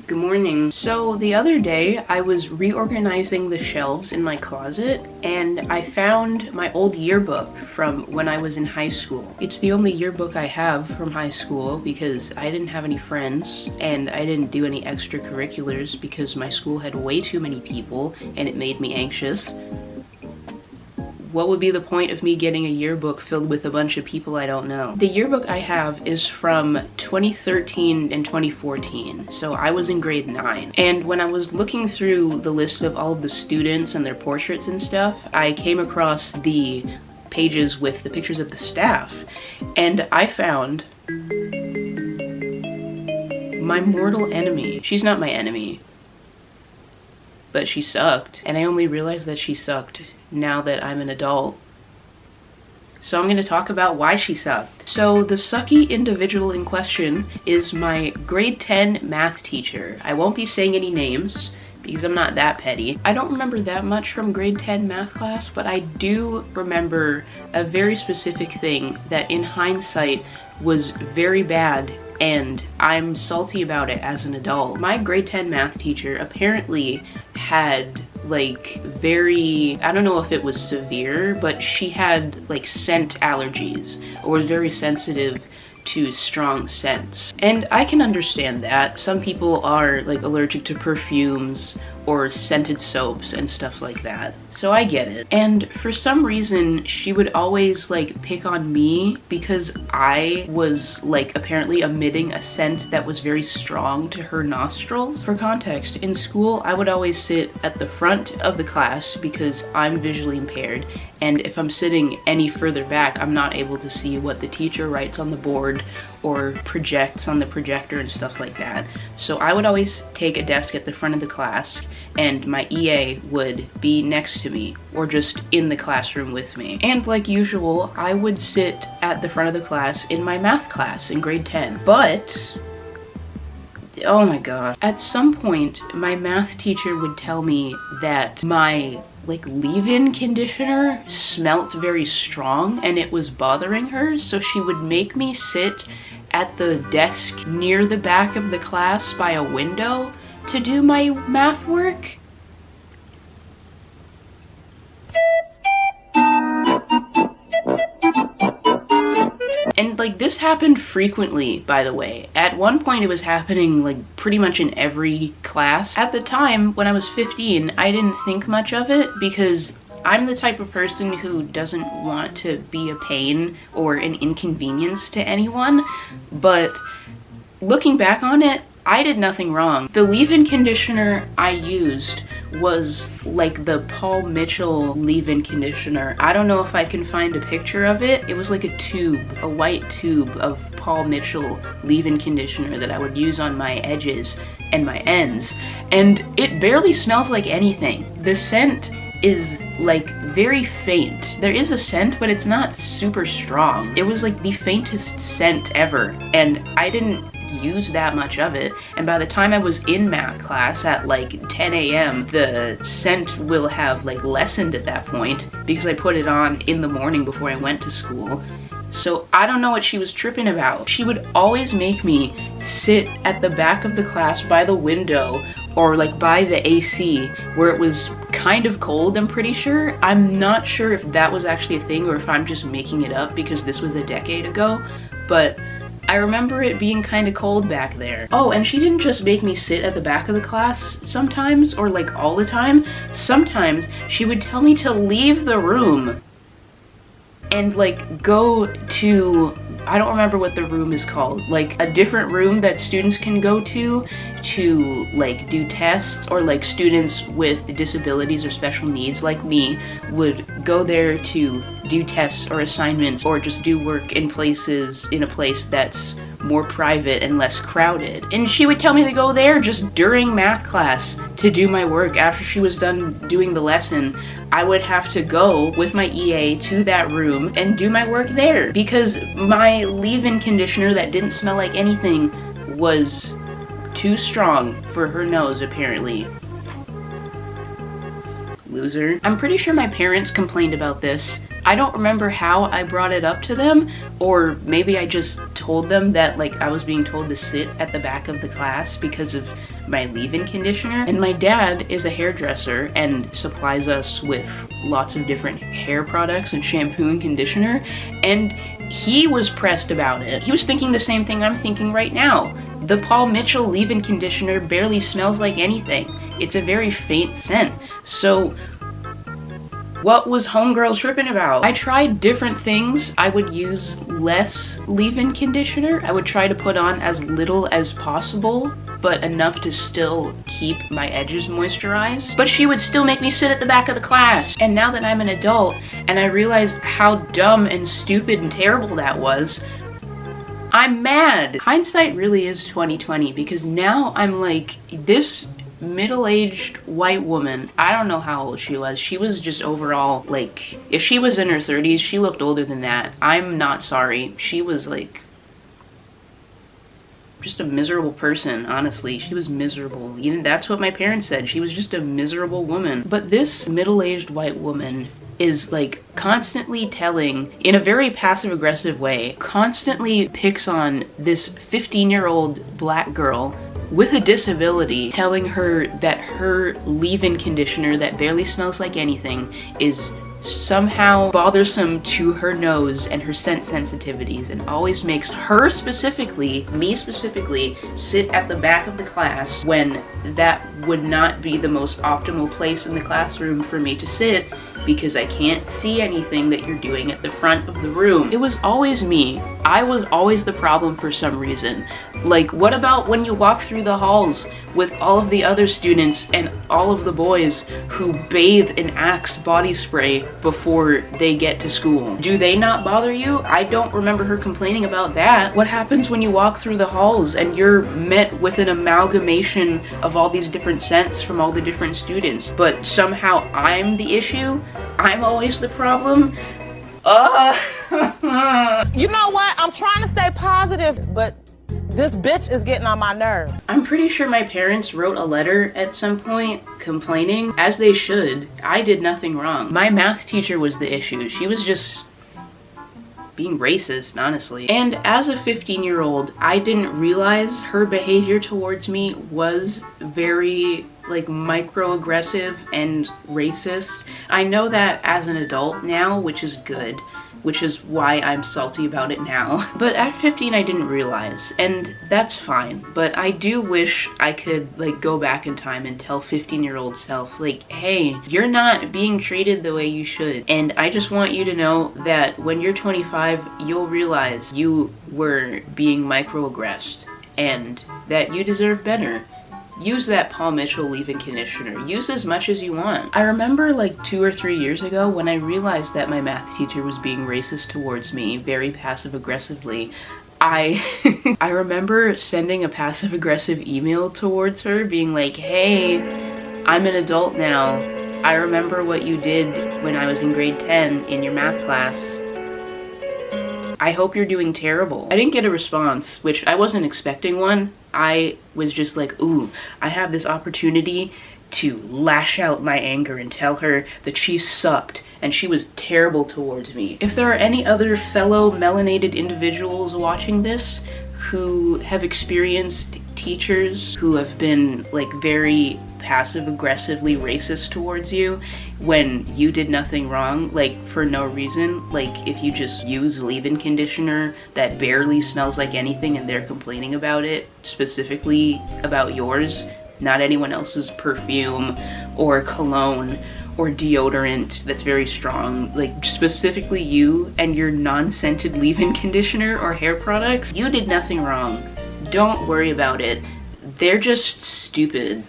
Good morning. So the other day I was reorganizing the shelves in my closet and I found my old yearbook from when I was in high school. It's the only yearbook I have from high school because I didn't have any friends and I didn't do any extracurriculars because my school had way too many people and it made me anxious. What would be the point of me getting a yearbook filled with a bunch of people I don't know? The yearbook I have is from 2013 and 2014, so I was in grade 9. And when I was looking through the list of all of the students and their portraits and stuff, I came across the pages with the pictures of the staff, and I found my mortal enemy. She's not my enemy, but she sucked, and I only realized that she sucked now that I'm an adult. So I'm going to talk about why she sucked. So the sucky individual in question is my grade 10 math teacher. I won't be saying any names because I'm not that petty. I don't remember that much from grade 10 math class, but I do remember a very specific thing that in hindsight was very bad, and I'm salty about it as an adult. My grade 10 math teacher apparently had like very, I don't know if it was severe, but she had like scent allergies or was very sensitive to strong scents. And I can understand that. Some people are like allergic to perfumes or scented soaps and stuff like that. So I get it. And for some reason, she would always like pick on me because I was like apparently emitting a scent that was very strong to her nostrils. For context, in school, I would always sit at the front of the class because I'm visually impaired. And if I'm sitting any further back, I'm not able to see what the teacher writes on the board or projects on the projector and stuff like that. So I would always take a desk at the front of the class and my EA would be next to me or just in the classroom with me. And like usual, I would sit at the front of the class in my math class in grade 10. But oh my god. At some point, my math teacher would tell me that my like leave-in conditioner smelt very strong and it was bothering her, so she would make me sit at the desk near the back of the class by a window to do my math work. And like this happened frequently, by the way. At one point it was happening like pretty much in every class. At the time, when I was 15, I didn't think much of it because I'm the type of person who doesn't want to be a pain or an inconvenience to anyone, but looking back on it, I did nothing wrong. The leave-in conditioner I used was like the Paul Mitchell leave-in conditioner. I don't know if I can find a picture of it. It was like a tube, a white tube of Paul Mitchell leave-in conditioner that I would use on my edges and my ends. And it barely smells like anything. The scent is like very faint. There is a scent, but it's not super strong. It was like the faintest scent ever, and I didn't use that much of it. And by the time I was in math class at like 10 a.m., the scent will have like lessened at that point because I put it on in the morning before I went to school. So I don't know what she was tripping about. She would always make me sit at the back of the class by the window or like by the AC where it was kind of cold, I'm pretty sure. I'm not sure if that was actually a thing or if I'm just making it up because this was a decade ago, but I remember it being kind of cold back there. Oh, and she didn't just make me sit at the back of the class sometimes or like all the time. Sometimes she would tell me to leave the room and like go to, I don't remember what the room is called, like a different room that students can go to like do tests, or like students with disabilities or special needs like me would go there to do tests or assignments or just do work in a place that's more private and less crowded. And she would tell me to go there just during math class to do my work. After she was done doing the lesson, I would have to go with my EA to that room and do my work there because my leave-in conditioner that didn't smell like anything was too strong for her nose, apparently. Loser. I'm pretty sure my parents complained about this I don't remember how I brought it up to them, or maybe I just told them that like I was being told to sit at the back of the class because of my leave-in conditioner. And my dad is a hairdresser and supplies us with lots of different hair products and shampoo and conditioner, and he was pressed about it. He was thinking the same thing I'm thinking right now. The Paul Mitchell leave-in conditioner barely smells like anything. It's a very faint scent. So what was homegirl tripping about? I tried different things. I would use less leave-in conditioner. I would try to put on as little as possible, but enough to still keep my edges moisturized. But she would still make me sit at the back of the class. And now that I'm an adult and I realized how dumb and stupid and terrible that was, I'm mad. Hindsight really is 2020, because now I'm like, this middle-aged white woman, I don't know how old she was. She was just overall, like, if she was in her 30s, she looked older than that. I'm not sorry. She was like just a miserable person, honestly. She was miserable. Even that's what my parents said. She was just a miserable woman. But this middle-aged white woman is like constantly telling, in a very passive-aggressive way, constantly picks on this 15-year-old black girl with a disability, telling her that her leave-in conditioner that barely smells like anything is somehow bothersome to her nose and her scent sensitivities, and always makes her specifically, me specifically, sit at the back of the class when that would not be the most optimal place in the classroom for me to sit, because I can't see anything that you're doing at the front of the room. It was always me. I was always the problem for some reason. Like, what about when you walk through the halls with all of the other students and all of the boys who bathe in Axe body spray before they get to school? Do they not bother you? I don't remember her complaining about that. What happens when you walk through the halls and you're met with an amalgamation of all these different scents from all the different students, but somehow I'm the issue? I'm always the problem? You know what? I'm trying to stay positive, but this bitch is getting on my nerve. I'm pretty sure my parents wrote a letter at some point complaining, as they should. I did nothing wrong. My math teacher was the issue. She was just being racist, honestly. And as a 15-year-old, I didn't realize her behavior towards me was very like microaggressive and racist. I know that as an adult now, which is good, which is why I'm salty about it now. But at 15 I didn't realize, and that's fine. But I do wish I could like go back in time and tell 15-year-old self, like, hey, you're not being treated the way you should. And I just want you to know that when you're 25, you'll realize you were being microaggressed and that you deserve better. Use that Paul Mitchell leave-in conditioner. Use as much as you want. I remember like 2 or 3 years ago when I realized that my math teacher was being racist towards me very passive-aggressively. I remember sending a passive-aggressive email towards her being like, hey, I'm an adult now. I remember what you did when I was in grade 10 in your math class. I hope you're doing terrible. I didn't get a response, which I wasn't expecting one. I was just like, ooh, I have this opportunity to lash out my anger and tell her that she sucked and she was terrible towards me. If there are any other fellow melanated individuals watching this who have experienced teachers who have been like very passive-aggressively racist towards you when you did nothing wrong, like for no reason, like if you just use leave-in conditioner that barely smells like anything and they're complaining about it, specifically about yours, not anyone else's perfume or cologne or deodorant that's very strong, like specifically you and your non-scented leave-in conditioner or hair products, you did nothing wrong. Don't worry about it. They're just stupid.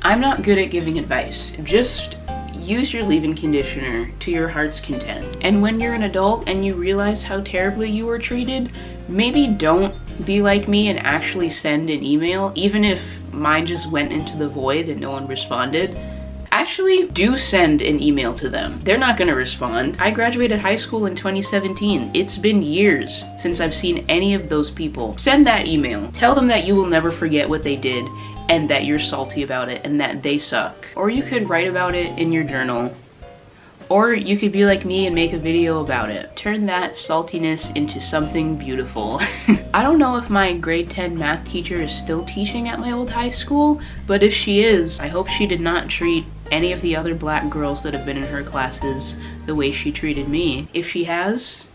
I'm not good at giving advice. Just use your leave-in conditioner to your heart's content. And when you're an adult and you realize how terribly you were treated, maybe don't be like me and actually send an email, even if mine just went into the void and no one responded. Actually, do send an email to them. They're not gonna respond. I graduated high school in 2017. It's been years since I've seen any of those people. Send that email. Tell them that you will never forget what they did and that you're salty about it and that they suck. Or you could write about it in your journal. Or you could be like me and make a video about it. Turn that saltiness into something beautiful. I don't know if my grade 10 math teacher is still teaching at my old high school, but if she is, I hope she did not treat any of the other black girls that have been in her classes the way she treated me. If she has,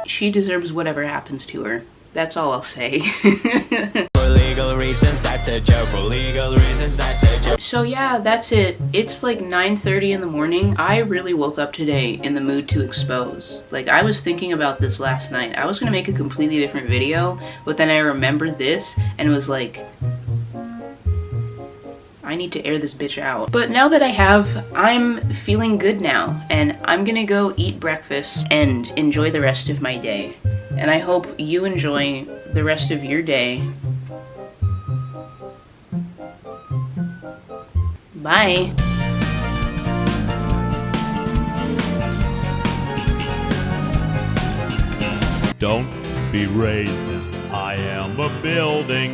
she deserves whatever happens to her. That's all I'll say. For legal reasons, that's a joke. For legal reasons, that's a joke. So yeah, that's it. It's like 9:30 in the morning. I really woke up today in the mood to expose. Like, I was thinking about this last night. I was gonna make a completely different video, but then I remembered this and was like, I need to air this bitch out. But now that I have, I'm feeling good now, and I'm gonna go eat breakfast and enjoy the rest of my day. And I hope you enjoy the rest of your day. Bye. Don't be racist. I am a building.